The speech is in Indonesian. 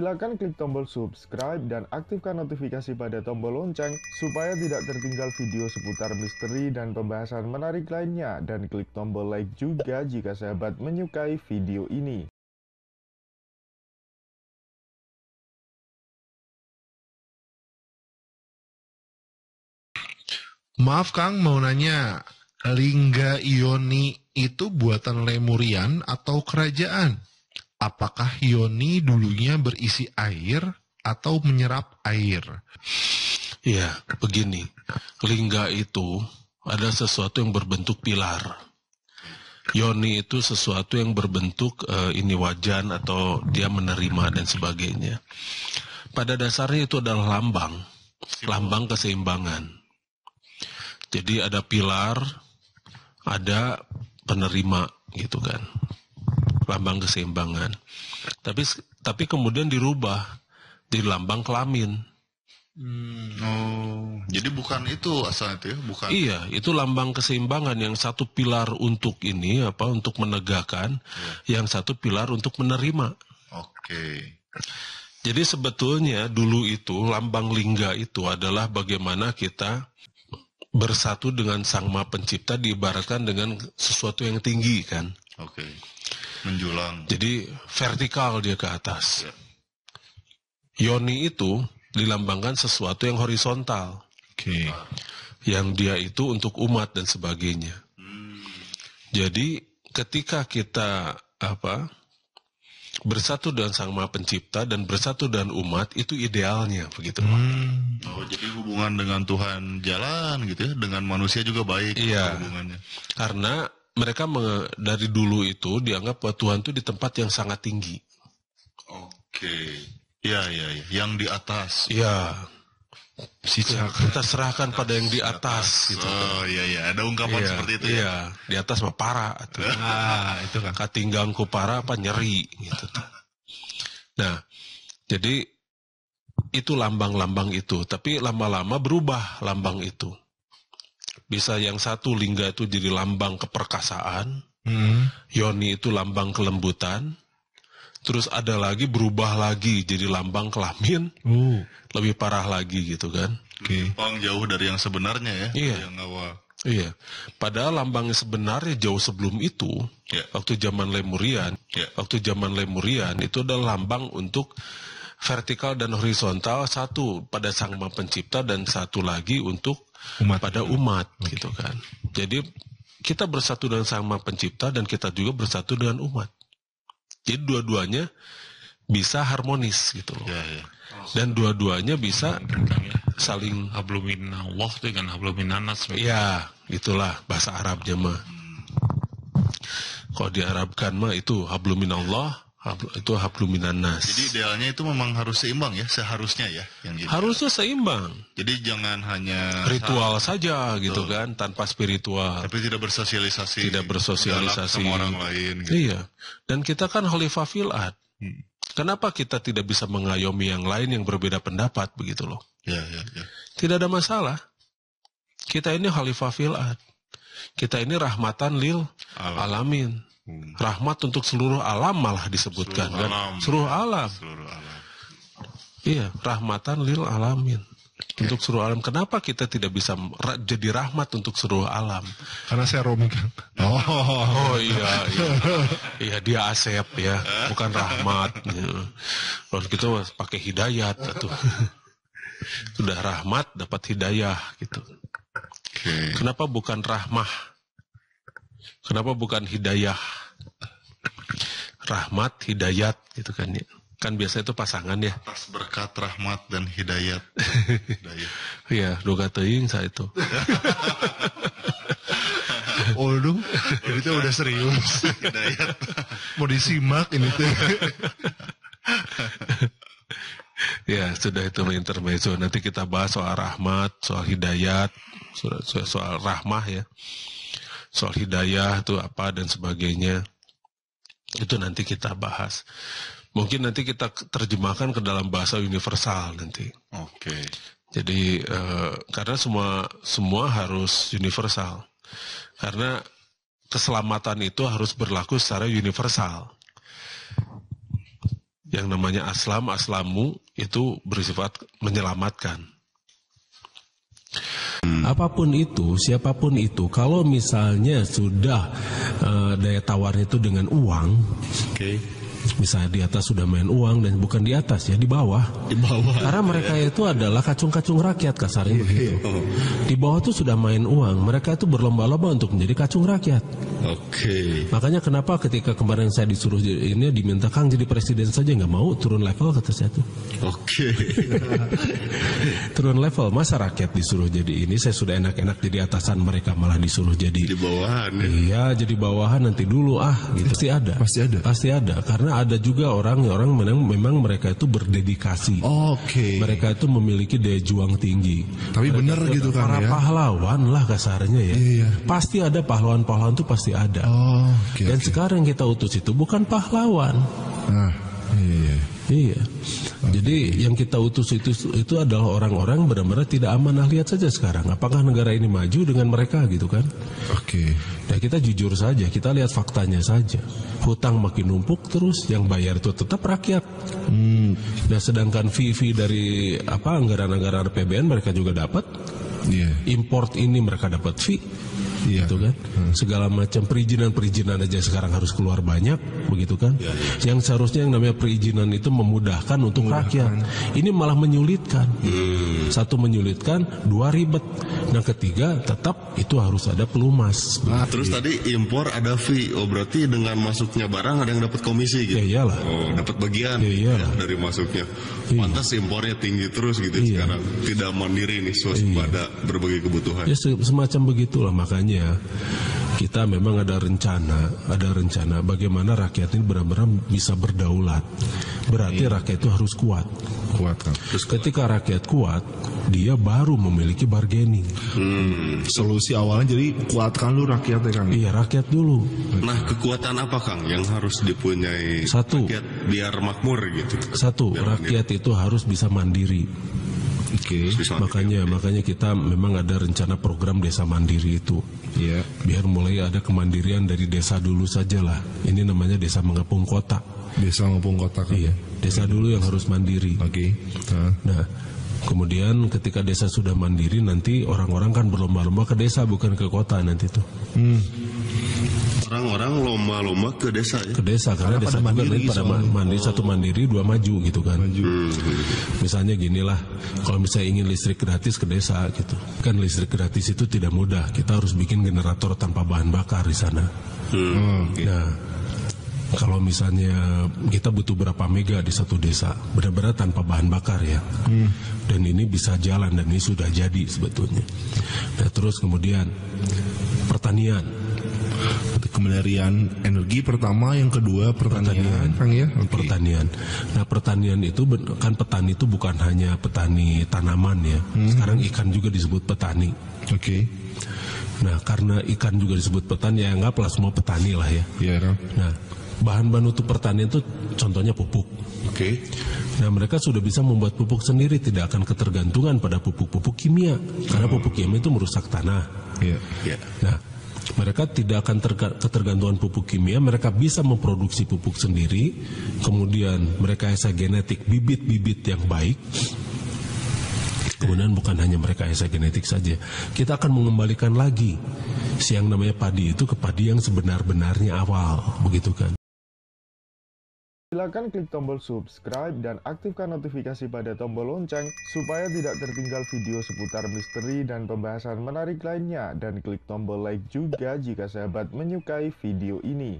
Silakan klik tombol subscribe dan aktifkan notifikasi pada tombol lonceng supaya tidak tertinggal video seputar misteri dan pembahasan menarik lainnya, dan klik tombol like juga jika sahabat menyukai video ini. Maaf Kang, mau nanya, Lingga Yoni itu buatan Lemurian atau kerajaan? Apakah Yoni dulunya berisi air atau menyerap air? Ya, begini. Lingga itu ada sesuatu yang berbentuk pilar. Yoni itu sesuatu yang berbentuk ini wajan atau dia menerima dan sebagainya. Pada dasarnya itu adalah lambang keseimbangan. Jadi ada pilar, ada penerima gitu kan. Lambang keseimbangan. Tapi kemudian dirubah di lambang kelamin. Oh, jadi bukan itu asalnya itu ya, bukan? Iya, itu lambang keseimbangan. Yang satu pilar untuk ini untuk menegakkan, yang satu pilar untuk menerima. Oke. Jadi sebetulnya dulu itu lambang lingga itu adalah bagaimana kita bersatu dengan Sang Maha Pencipta, diibaratkan dengan sesuatu yang tinggi kan. Oke. Menjulang. Jadi vertikal dia ke atas. Ya. Yoni itu dilambangkan sesuatu yang horizontal. Oke. Yang dia itu untuk umat dan sebagainya. Jadi ketika kita bersatu dengan Sang Maha Pencipta dan bersatu dengan umat, itu idealnya begitu. Oh, jadi hubungan dengan Tuhan jalan gitu ya, dengan manusia juga baik. Iya. Hubungannya. Karena mereka dari dulu itu dianggap bahwa Tuhan itu di tempat yang sangat tinggi. Oke. Iya. Yang di atas. Iya. Kita serahkan pada yang di atas gitu. Oh iya, ada ungkapan seperti itu ya. Iya, di atas mah para. Itu kan. Katinggangku para nyeri gitu. Nah, jadi itu lambang-lambang itu, tapi lama-lama berubah lambang itu. Bisa yang satu lingga itu jadi lambang keperkasaan, Yoni itu lambang kelembutan, terus ada lagi berubah lagi jadi lambang kelamin, lebih parah lagi gitu kan. Bang jauh dari yang sebenarnya ya. Iya. Yang awal. Iya. Padahal lambang sebenarnya jauh sebelum itu, waktu zaman Lemurian, itu adalah lambang untuk vertikal dan horizontal, satu pada Sang Maha Pencipta dan satu lagi untuk umat gitu kan. Jadi kita bersatu dengan Sang Maha Pencipta dan kita juga bersatu dengan umat. Jadi dua-duanya bisa harmonis gitu loh. Ya. Dan dua-duanya bisa saling Habluminallah dengan habluminanas. ya, itulah bahasa Arabnya mah. Kalau diarabkan mah itu habluminallah, itu habluminanas. Jadi idealnya itu memang harus seimbang ya, seharusnya ya. Yang gitu. Harusnya seimbang. Jadi jangan hanya Ritual saja gitu kan, tanpa spiritual. tapi tidak bersosialisasi. Tidak bersosialisasi. Galak sama orang lain gitu. Iya. Dan kita kan khalifah fil ard. Kenapa kita tidak bisa mengayomi yang lain yang berbeda pendapat begitu loh? Ya. Tidak ada masalah. Kita ini khalifah fil ard. Kita ini rahmatan lil alamin. Rahmat untuk seluruh alam malah disebutkan Seluruh kan. alam. Seluruh alam. Seluruh alam. Iya, rahmatan lil alamin. Untuk seluruh alam. Kenapa kita tidak bisa jadi rahmat untuk seluruh alam? Karena saya Romi kan. Oh iya. Iya, dia Asep ya, bukan rahmat. Ya. Kalau kita pakai hidayat tuh. Sudah rahmat dapat hidayah gitu. Oke. Kenapa bukan rahmah? Kenapa bukan hidayah? Rahmat, hidayat gitu kan ya. Kan biasa itu pasangan ya. Atas berkat rahmat dan hidayat. Iya, doga teuing saya itu. Waduh, ini tuh udah serius. Hidayat. Mau disimak ini tuh. Ya, sudah itu intermezzo. Nanti kita bahas soal rahmat, soal hidayat, soal rahmah ya. Soal hidayah itu apa dan sebagainya. Itu nanti kita bahas. Mungkin nanti kita terjemahkan ke dalam bahasa universal nanti. Oke. Jadi karena semua harus universal. Karena keselamatan itu harus berlaku secara universal. yang namanya aslamu itu bersifat menyelamatkan. Apapun itu, siapapun itu, kalau misalnya sudah daya tawarnya itu dengan uang, misalnya di atas sudah main uang dan bukan di atas ya, di bawah. Di bawah. Karena mereka itu adalah kacung-kacung rakyat, kasarnya begitu. Di bawah itu sudah main uang, mereka itu berlomba-lomba untuk menjadi kacung rakyat. Makanya kenapa ketika kemarin saya disuruh ini diminta Kang jadi presiden saja nggak mau, turun level kata saya tuh. Turun level, masa rakyat disuruh jadi ini, saya sudah enak-enak jadi atasan, mereka malah disuruh jadi Di bawahan. Ya? Iya, jadi bawahan nanti dulu gitu. Pasti ada karena ada juga orang-orang memang mereka itu berdedikasi. Mereka itu memiliki daya juang tinggi. Tapi benar gitu kan para ya. pahlawan lah kasarnya ya. Iya. Pasti ada pahlawan-pahlawan itu pasti ada. Dan sekarang yang kita utus itu bukan pahlawan. Iya. Jadi yang kita utus itu adalah orang-orang benar-benar tidak amanah. Lihat saja sekarang, apakah negara ini maju dengan mereka gitu kan? Nah kita jujur saja, kita lihat faktanya saja. Hutang makin numpuk terus, yang bayar itu tetap rakyat. Nah sedangkan fee dari anggaran-anggaran APBN mereka juga dapat. Import ini mereka dapat fee. Gitu kan? Segala macam perizinan aja sekarang harus keluar banyak, begitu kan? Yang seharusnya yang namanya perizinan itu memudahkan untuk rakyat. Ini malah menyulitkan. Satu menyulitkan, dua ribet. Nah ketiga tetap itu harus ada pelumas. Terus tadi impor ada fee, berarti dengan masuknya barang ada yang dapat komisi gitu. Ya iyalah. Dapat bagian dari masuknya. Pantas impornya tinggi terus gitu sekarang. Tidak mandiri nih swasembada berbagai kebutuhan. Ya semacam begitulah, makanya kita memang ada rencana bagaimana rakyat ini benar-benar bisa berdaulat. Berarti rakyat itu harus kuat kan. Terus ketika rakyat kuat, dia baru memiliki bargaining. Solusi awalnya jadi kuatkan lu rakyat ya Kang. Iya, rakyat dulu. Nah kekuatan apa Kang yang harus dipunyai rakyat biar makmur gitu? Rakyat itu harus bisa mandiri. Makanya kita memang ada rencana program desa mandiri itu. Biar mulai ada kemandirian dari desa dulu saja lah. Ini namanya desa mengepung kota. Desa mengepung kota kan. Iya, desa dulu yang harus mandiri. Nah, kemudian ketika desa sudah mandiri, nanti orang-orang kan berlomba-lomba ke desa bukan ke kota nanti tuh. Orang-orang lomba-lomba ke desa ya? Ke desa karena desa juga nanti pada mandiri, satu mandiri dua maju gitu kan. Misalnya ginilah, kalau misalnya ingin listrik gratis ke desa gitu, kan listrik gratis itu tidak mudah. Kita harus bikin generator tanpa bahan bakar di sana. Nah, kalau misalnya kita butuh berapa mega di satu desa, benar-benar tanpa bahan bakar ya. Dan ini bisa jalan dan ini sudah jadi sebetulnya. Nah, terus kemudian pertanian. Kemandirian energi pertama, yang kedua pertanian, Kang ya. Pertanian. Nah, pertanian itu kan petani itu bukan hanya petani tanaman ya. Sekarang ikan juga disebut petani. Nah, karena ikan juga disebut petani, ya anggaplah semua petani lah ya. Nah, bahan-bahan untuk pertanian itu contohnya pupuk. Nah, mereka sudah bisa membuat pupuk sendiri, tidak akan ketergantungan pada pupuk-pupuk kimia. Karena pupuk kimia itu merusak tanah. Nah, mereka tidak akan ketergantungan pupuk kimia, mereka bisa memproduksi pupuk sendiri, kemudian mereka rekayasa genetik bibit-bibit yang baik. Kemudian bukan hanya mereka rekayasa genetik saja, kita akan mengembalikan lagi yang namanya padi itu ke padi yang sebenar-benarnya awal, begitu kan. Silakan klik tombol subscribe dan aktifkan notifikasi pada tombol lonceng supaya tidak tertinggal video seputar misteri dan pembahasan menarik lainnya, dan klik tombol like juga jika sahabat menyukai video ini.